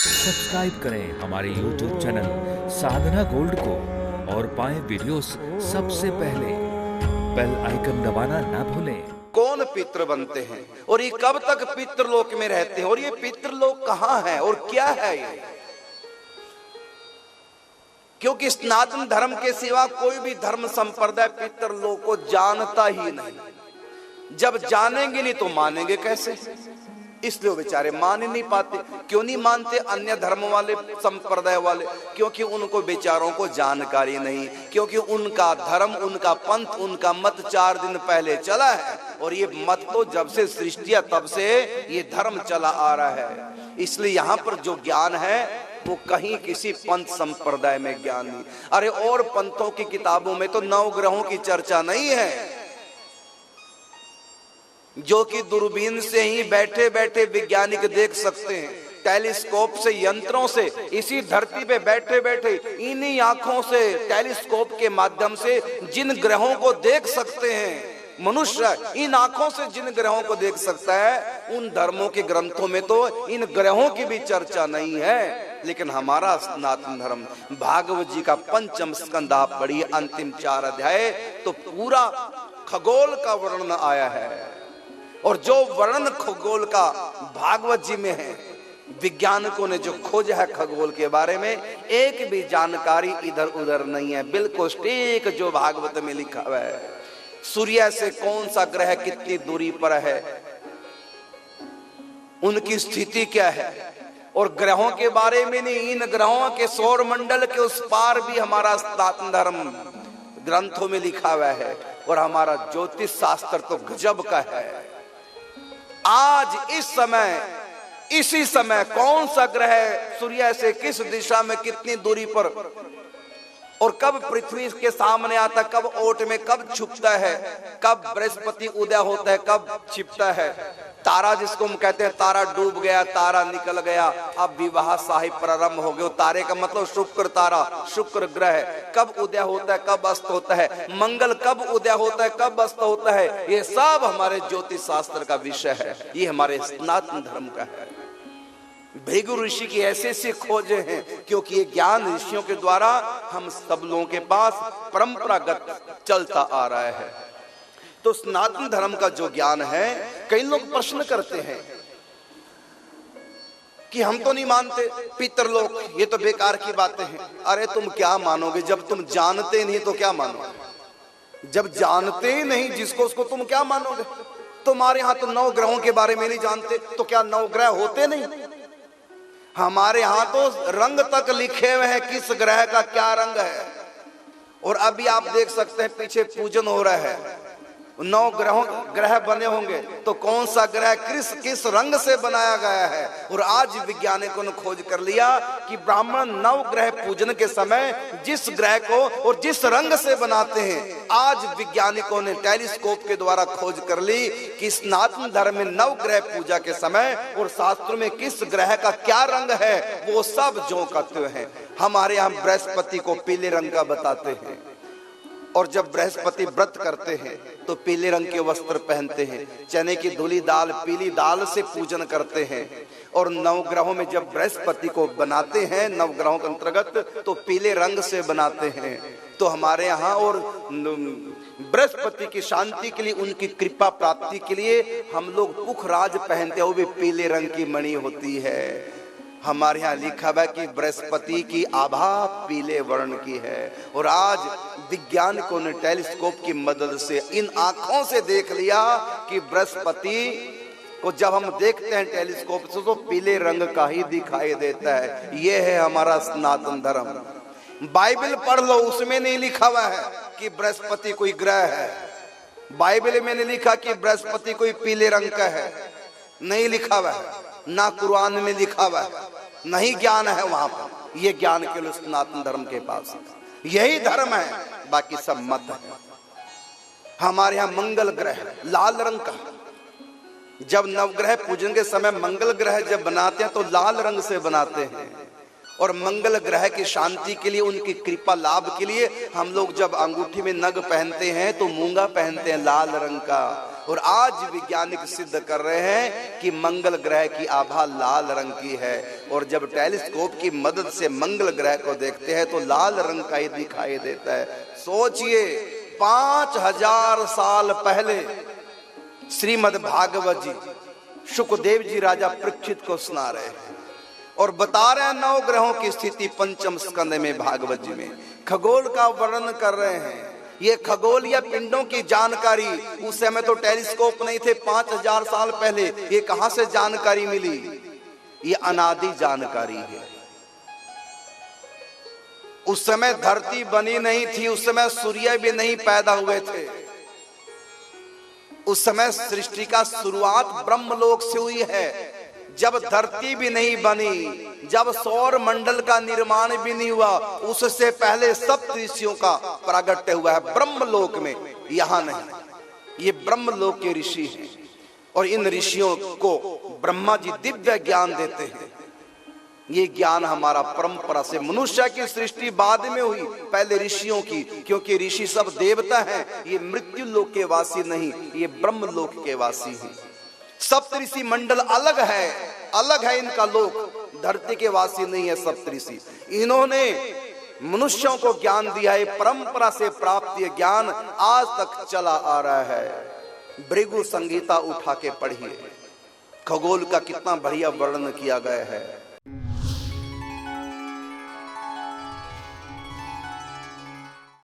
Subscribe करें हमारे YouTube channel साधना gold को और पाएं वीडियोस सबसे पहले। बेल आइकन दबाना ना भूलें। कौन पितृ बनते हैं और ये कब तक पितृलोक में रहते हैं और ये पितृलोक कहाँ है और क्या है ये? क्योंकि सनातन धर्म के सिवा कोई भी धर्म संप्रदाय पितृलोक को जानता ही नहीं। जब जानेंगे नहीं तो मानेंगे कैसे? इसलिए वो बेचारे मान ही नहीं पाते। क्यों नहीं मानते अन्य धर्म वाले, संप्रदाय वाले? क्योंकि उनको बेचारों को जानकारी नहीं, क्योंकि उनका धर्म, उनका पंथ, उनका मत 4 दिन पहले चला है और ये मत तो जब से सृष्टि है तब से ये धर्म चला आ रहा है। इसलिए यहाँ पर जो ज्ञान है वो कहीं किसी पंथ संप्रदाय में ज्ञान नहीं। अरे और पंथों की किताबों में तो 9 ग्रहों की चर्चा नहीं है, जो कि दूरबीन से ही बैठे बैठे वैज्ञानिक देख सकते हैं। टेलीस्कोप से, यंत्रों से, इसी धरती पे बैठे बैठे इन्हीं आंखों से, टेलीस्कोप के माध्यम से जिन ग्रहों को देख सकते हैं, मनुष्य इन आंखों से जिन ग्रहों को देख सकता है, उन धर्मों के ग्रंथों में तो इन ग्रहों की भी चर्चा नहीं है। लेकिन हमारा सनातन धर्म, भागवत जी का 5म स्कंद आप पढ़िए, अंतिम 4 अध्याय, तो पूरा खगोल का वर्णन आया है। और जो वर्णन खगोल का भागवत जी में है, वैज्ञानिकों ने जो खोजा है खगोल के बारे में, एक भी जानकारी इधर उधर नहीं है। बिल्कुल ठीक जो भागवत में लिखा हुआ है। सूर्य से कौन सा ग्रह कितनी दूरी पर है, उनकी स्थिति क्या है, और ग्रहों के बारे में नहीं, इन ग्रहों के सौर मंडल के उस पार भी हमारा सनातन धर्म ग्रंथों में लिखा हुआ है। और हमारा ज्योतिष शास्त्र तो गजब का है। आज इस समय, इसी समय कौन सा ग्रह सूर्य से किस दिशा में कितनी दूरी पर, और कब पृथ्वी के सामने आता, कब ओट में कब छुपता है, कब बृहस्पति उदय होता है, कब छिपता है, तारा जिसको हम कहते हैं तारा डूब गया, तारा निकल गया, अब विवाह शाही प्रारंभ हो गया। तारे का मतलब शुक्र तारा, शुक्र ग्रह कब उदय होता है, कब अस्त होता है, मंगल कब उदय होता है, कब अस्त होता है, ये सब हमारे ज्योतिष शास्त्र का विषय है। ये हमारे सनातन धर्म का है। भृगु ऋषि की ऐसे ऐसे खोजे हैं, क्योंकि ये ज्ञान ऋषियों के द्वारा हम सब लोगों के पास परंपरागत चलता आ रहा है। तो सनातन धर्म का जो ज्ञान है, कई लोग प्रश्न करते हैं कि हम तो नहीं मानते पितृलोक, ये तो बेकार की बातें हैं। अरे तुम क्या मानोगे जब तुम जानते नहीं, तो क्या मानोगे? जब जानते ही नहीं जिसको, उसको तुम क्या मानोगे? तुम्हारे यहाँ तो 9 ग्रहों के बारे में नहीं जानते, तो क्या 9 ग्रह होते नहीं? हमारे यहाँ तो रंग तक लिखे हुए हैं, किस ग्रह का क्या रंग है। और अभी आप देख सकते हैं पीछे पूजन हो रहा है, 9 ग्रह बने होंगे, तो कौन सा ग्रह किस रंग से बनाया गया है। और आज वैज्ञानिकों ने खोज कर लिया कि ब्राह्मण 9 ग्रह पूजन के समय जिस ग्रह को और जिस रंग से बनाते हैं, आज वैज्ञानिकों ने टेलीस्कोप के द्वारा खोज कर ली कि सनातन धर्म में 9 ग्रह पूजा के समय और शास्त्रों में किस ग्रह का क्या रंग है, वो सब जो कहते हैं। हमारे यहाँ बृहस्पति को पीले रंग का बताते हैं, और जब बृहस्पति व्रत करते हैं तो पीले रंग के वस्त्र पहनते हैं, चने की धुली दाल, पीली दाल से पूजन करते हैं। और 9 ग्रहों में जब बृहस्पति को बनाते हैं, 9 ग्रहों के अंतर्गत, तो पीले रंग से बनाते हैं। तो हमारे यहाँ और बृहस्पति की शांति के लिए, उनकी कृपा प्राप्ति के लिए हम लोग पुखराज पहनते हैं, वो भी पीले रंग की मणि होती है। हमारे यहाँ लिखा है कि बृहस्पति की आभा पीले वर्ण की है। और आज वैज्ञानिकों ने टेलीस्कोप की मदद से इन आंखों से देख लिया कि बृहस्पति को जब हम देखते हैं टेलीस्कोप से, तो पीले रंग का ही दिखाई देता है। यह है हमारा सनातन धर्म। बाइबल पढ़ लो, उसमें नहीं लिखा हुआ है कि बृहस्पति कोई ग्रह है। बाइबल में नहीं लिखा कि बृहस्पति कोई पीले रंग का है, नहीं लिखा हुआ है, ना कुरान में लिखा हुआ है, नहीं ज्ञान है वहां पर। ये ज्ञान केवल सनातन धर्म के पास है, यही धर्म है, बाकी सब मत है। हमारे यहाँ मंगल ग्रह लाल रंग का, जब नवग्रह पूजन के समय मंगल ग्रह जब बनाते हैं तो लाल रंग से बनाते हैं। और मंगल ग्रह की शांति के लिए, उनकी कृपा लाभ के लिए हम लोग जब अंगूठी में नग पहनते हैं तो मूंगा पहनते हैं लाल रंग का। और आज वैज्ञानिक सिद्ध कर रहे हैं कि मंगल ग्रह की आभा लाल रंग की है, और जब टेलीस्कोप की मदद से मंगल ग्रह को देखते हैं तो लाल रंग का ही दिखाई देता है। सोचिए 5000 साल पहले श्रीमद् भागवत जी शुकदेव जी राजा परीक्षित को सुना रहे हैं और बता रहे हैं 9 ग्रहों की स्थिति पंचम स्कंद में भागवत जी में खगोल का वर्णन कर रहे हैं। ये खगोल या पिंडों की जानकारी उस समय तो टेलीस्कोप नहीं थे, 5000 साल पहले ये कहां से जानकारी मिली? ये अनादि जानकारी है। उस समय धरती बनी नहीं थी, उस समय सूर्य भी नहीं पैदा हुए थे, उस समय सृष्टि का शुरुआत ब्रह्मलोक से हुई है। जब धरती भी नहीं बनी, जब सौर मंडल का निर्माण भी नहीं हुआ, उससे पहले सप्त ऋषियों का प्रागट्य हुआ है ब्रह्मलोक में, यहां नहीं। ये ब्रह्मलोक के ऋषि हैं और इन ऋषियों को ब्रह्मा जी दिव्य ज्ञान देते हैं। ये ज्ञान हमारा परंपरा से, मनुष्य की सृष्टि बाद में हुई, पहले ऋषियों की, क्योंकि ऋषि सब देवता हैं। ये मृत्यु लोक के वासी नहीं, ये ब्रह्म लोक के वासी हैं। सप्तऋषि मंडल अलग है इनका लोक, धरती के वासी नहीं है सप्तऋषि। इन्होंने मनुष्यों को ज्ञान दिया है, परंपरा से प्राप्त ये ज्ञान आज तक चला आ रहा है। भृगु संहिता उठा के पढ़िए, खगोल का कितना बढ़िया वर्णन किया गया है।